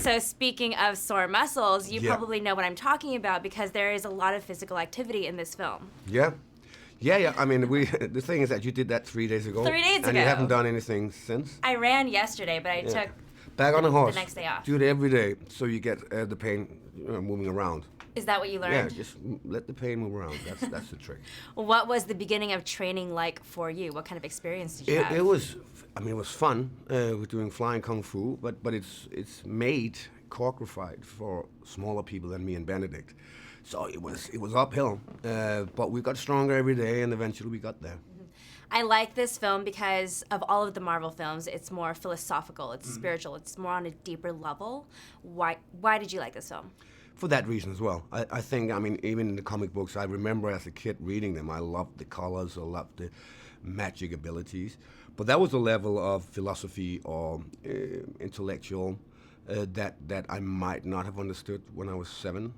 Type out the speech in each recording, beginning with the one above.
So speaking of sore muscles, you Yeah. probably know what I'm talking about because there is a lot of physical activity in this film. Yeah. Yeah. I mean, the thing is that you did that 3 days ago. 3 days and ago. you haven't done anything since. I ran yesterday, but I Yeah. took Back on the horse. next day off. Do it every day so you get the pain moving around. Is that what you Yeah, learned? just let the pain move around. That's the trick. What was the beginning of training like for you? What kind of experience did you have? It was fun. We're doing flying kung fu, but it's made choreographed for smaller people than me and Benedict. So it was uphill, but we got stronger every day, and eventually we got there. I like this film because of all of the Marvel films, it's more philosophical, it's spiritual, it's more on a deeper level. Why did you like this film? For that reason as well. I think, even in the comic books, I remember as a kid reading them, I loved the colors, I loved the magic abilities. But that was a level of philosophy or intellectual that I might not have understood when I was 7.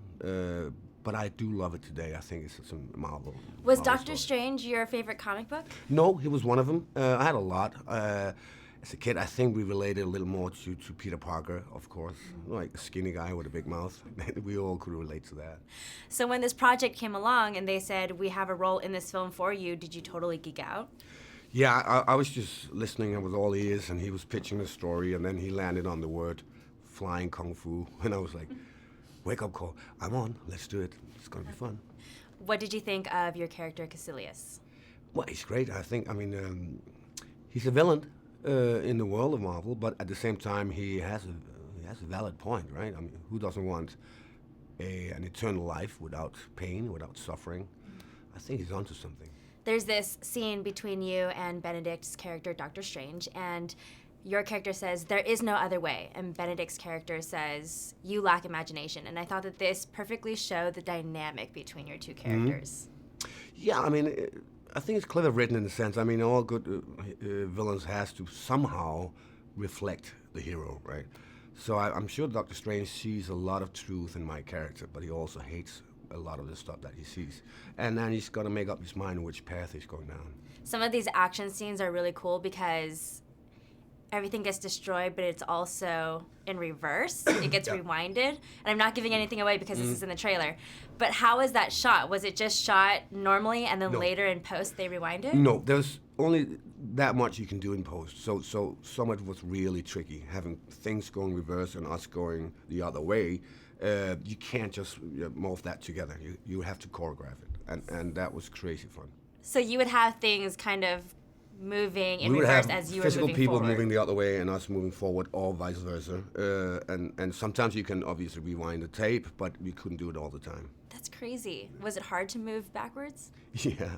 But I do love it today. I think it's a marvel. Was Marvel Doctor story. Strange your favorite comic book? No, he was one of them. I had a lot. As a kid, I think we related a little more to Peter Parker, of course. Like a skinny guy with a big mouth. We all could relate to that. So when this project came along and they said, we have a role in this film for you, did you totally geek out? Yeah, I was just listening and with all ears, and he was pitching the story, and then he landed on the word flying kung fu, and I was like, wake up call. I'm on. Let's do it. It's going to be fun. What did you think of your character, Caecilius? Well, he's great. I think, he's a villain in the world of Marvel, but at the same time, he has a valid point, right? I mean, who doesn't want an eternal life without pain, without suffering? I think he's onto something. There's this scene between you and Benedict's character, Doctor Strange, and your character says, there is no other way, and Benedict's character says, you lack imagination. And I thought that this perfectly showed the dynamic between your two characters. Yeah, I think it's clever written in the sense, all good villains has to somehow reflect the hero, right? So I'm sure Doctor Strange sees a lot of truth in my character, but he also hates a lot of the stuff that he sees. And then he's got to make up his mind which path he's going down. Some of these action scenes are really cool because everything gets destroyed, but it's also in reverse. It gets rewinded. And I'm not giving anything away because this is in the trailer. But how is that shot? Was it just shot normally and then later in post they rewinded? No, there's only that much you can do in post. So some of it was really tricky, having things going reverse and us going the other way. You can't just morph that together. You have to choreograph it. And that was crazy fun. So you would have things kind of moving in we would reverse have as you were physical moving people forward. moving the other way and us moving forward, or vice versa. And sometimes you can obviously rewind the tape, but we couldn't do it all the time. That's crazy. Was it hard to move backwards? Yeah,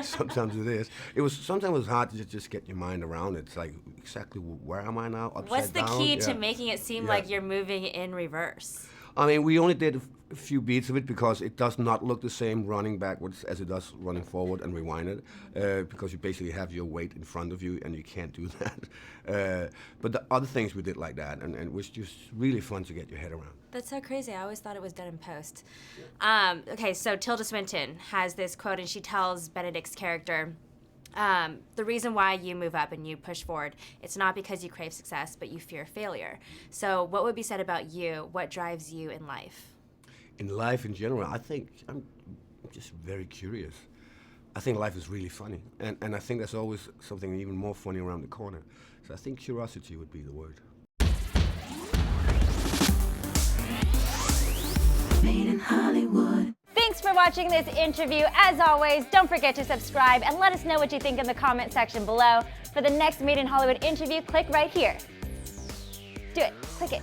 sometimes it is. Sometimes it was hard to just get your mind around it. It's like, exactly where am I now? Upside What's the down? key to Yeah. making it seem Yeah. like you're moving in reverse? We only did a few beats of it because it does not look the same running backwards as it does running forward and rewind it, because you basically have your weight in front of you and you can't do that. But the other things we did like that, and it was just really fun to get your head around. That's so crazy. I always thought it was done in post. Okay, so Tilda Swinton has this quote, and she tells Benedict's character, the reason why you move up and you push forward, it's not because you crave success, but you fear failure. So what would be said about you? What drives you in life? In life in general, I think I'm just very curious. I think life is really funny, and I think there's always something even more funny around the corner. So I think curiosity would be the word. Made in Hollywood. Thanks for watching this interview. As always, don't forget to subscribe and let us know what you think in the comment section below. For the next Made in Hollywood interview, click right here. Do it. Click it.